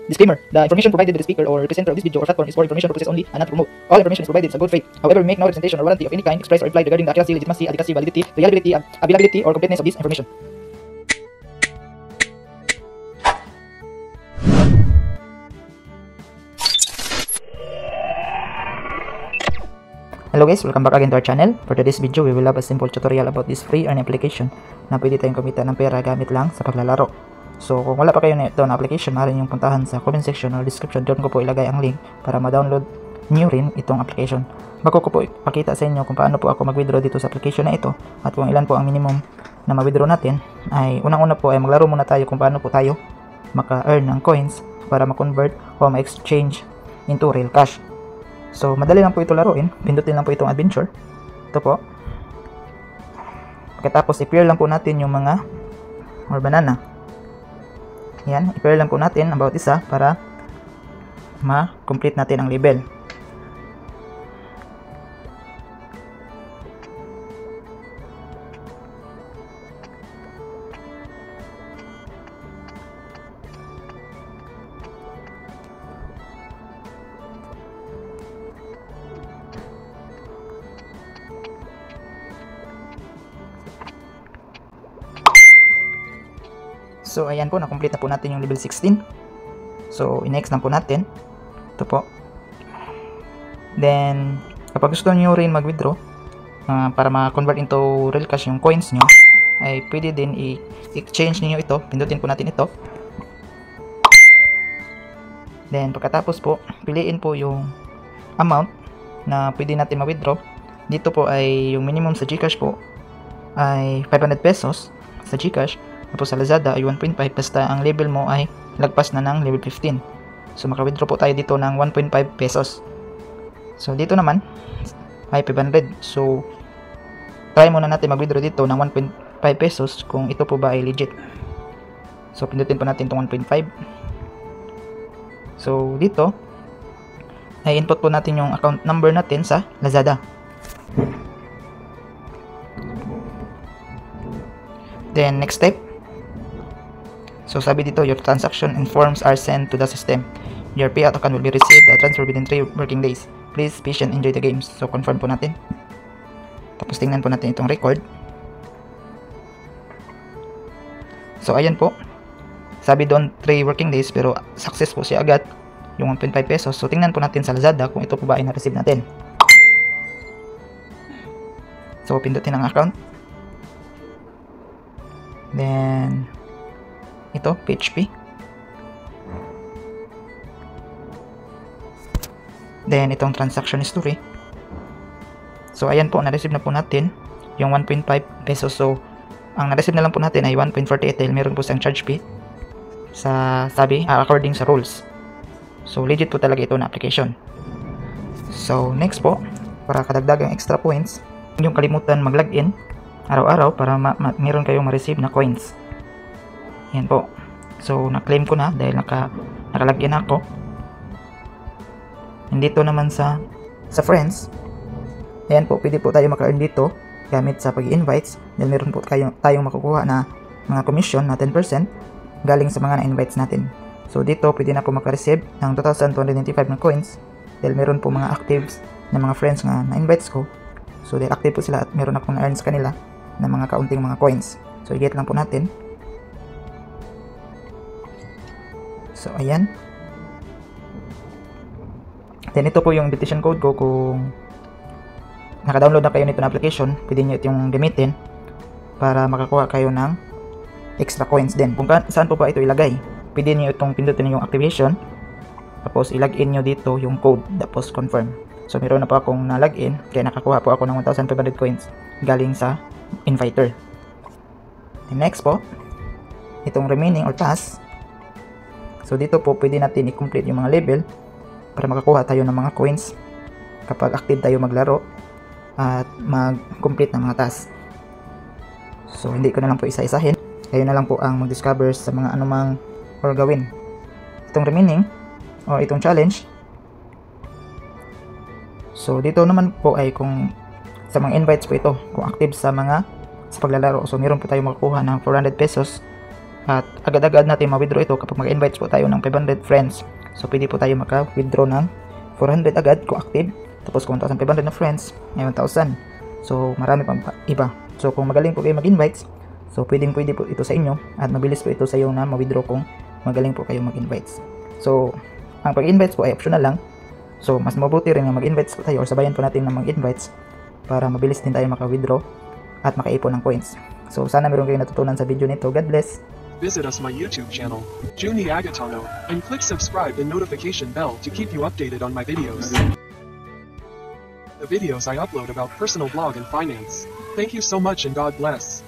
Disclaimer: the information provided by the speaker or presenter of this video or platform is for information purposes only and not to promote. All information is provided in good faith. However, we make no representation or warranty of any kind expressed or implied regarding the accuracy, legitimacy, adequacy, validity, reliability, availability, or completeness of this information. Hello guys, welcome back again to our channel. For today's video, we will have a simple tutorial about this free earn application na pwede tayong kumita ng pera gamit lang sa paglalaro. So kung wala pa kayo nito na application, maaari niyong puntahan sa comment section or description. Doon ko po ilagay ang link para ma-download niyo rin itong application. Bago ko po ipakita sa inyo kung paano po ako mag-withdraw dito sa application na ito at kung ilan po ang minimum na ma-withdraw natin, ay unang-una po ay maglaro muna tayo kung paano po tayo maka-earn ng coins para ma-convert o ma-exchange into real cash. So madali lang po ito laruin, pindutin lang po itong adventure. Ito po. Pagkatapos i-pair lang po natin yung mga or banana. Yan, i-pair lang po natin about isa para ma-complete natin ang level. So ayan po, na-complete na po natin yung level 16. So i-next lang po natin. Ito po. Then kapag gusto niyo rin mag-withdraw para ma-convert into real cash yung coins nyo, ay pwede din i-exchange niyo ito. Pindutin po natin ito. Then pagkatapos po, piliin po yung amount na pwede natin ma-withdraw. Dito po ay yung minimum sa GCash po ay 500 pesos sa GCash. Tapos sa Lazada ay 1.5 basta ang level mo ay lagpas na ng level 15. So maka-withdraw po tayo dito ng 1.5 pesos. So dito naman ay 500. So try muna natin mag-withdraw dito ng 1.5 pesos kung ito po ba ay legit. So pindutin po natin itong 1.5. So dito ay input po natin yung account number natin sa Lazada. Then next step. So sabi dito, your transaction and forms are sent to the system. Your payout account will be received transfer within 3 working days. Please patient, enjoy the games. So confirm po natin. Tapos tingnan po natin itong record. So ayan po. Sabi doon 3 working days pero success po siya agad yung 1.5 pesos. So tingnan po natin sa Lazada kung ito po ba ay na-receive natin. So pindutin ang account. Then ito, PHP. Then itong transaction history. So ayan po, na-receive na po natin yung 1.5 pesos. So ang na-receive na lang po natin ay 1.48 dahil meron po siyang charge fee sa sabi according sa rules. So legit po talaga ito na application. So next po, para kadagdagang extra points, hindi yung kalimutan mag-login araw-araw para meron kayong ma-receive na coins. Yan po. So na-claim ko na dahil nakalagyan ako. And dito naman sa friends, ayan po, pwede po tayo maka-earn dito gamit sa pag-i-invites dahil meron po tayong makukuha na mga commission na 10% galing sa mga na-invites natin. So dito pwede na ako maka-receive ng 2,295 na coins dahil meron po mga actives na mga friends nga na-invites ko. So dahil active po sila at meron akong na-earn sa kanila na mga kaunting mga coins. So i-get lang po natin. So ayan. Then ito po yung invitation code ko. Kung naka-download na kayo nito na application, pwede nyo itong gamitin para makakuha kayo ng extra coins din. Kung saan po ba ito ilagay, pwede nyo itong pindutin yung activation, tapos ilagin nyo dito yung code, tapos confirm. So meron na po akong na-login, kaya nakakuha po ako ng 1,500 coins galing sa inviter. And next po, itong remaining or task. So dito po pwede natin i-complete yung mga level para makakuha tayo ng mga coins kapag active tayo maglaro at mag-complete ng mga tasks. So hindi ko na lang po isa-isahin. Kayo na lang po ang mag-discover sa mga anumang or gawin. Itong remaining o itong challenge. So dito naman po ay kung sa mga invites po ito, kung active sa paglalaro. So meron po tayo makakuha ng 400 pesos At agad-agad natin ma-withdraw ito kapag mag-invites po tayo ng 500 friends. So pwede po tayo maka-withdraw ng 400 agad kung active. Tapos kung 1,500 na friends, may 1,000. So marami pang iba. So kung magaling po kayo mag-invites, so pwede po ito sa inyo at mabilis po ito sa iyo na ma-withdraw kung magaling po kayo mag-invites. So ang pag-invites po ay optional lang. So mas mabuti rin na mag-invites po tayo or sabayan po natin na mag-invites para mabilis din tayo maka-withdraw at makaipon ng coins. So sana meron kayong natutunan sa video nito. God bless! Visit us my YouTube channel, Juni Agatano, and click subscribe and notification bell to keep you updated on my videos. The videos I upload about personal blog and finance. Thank you so much and God bless.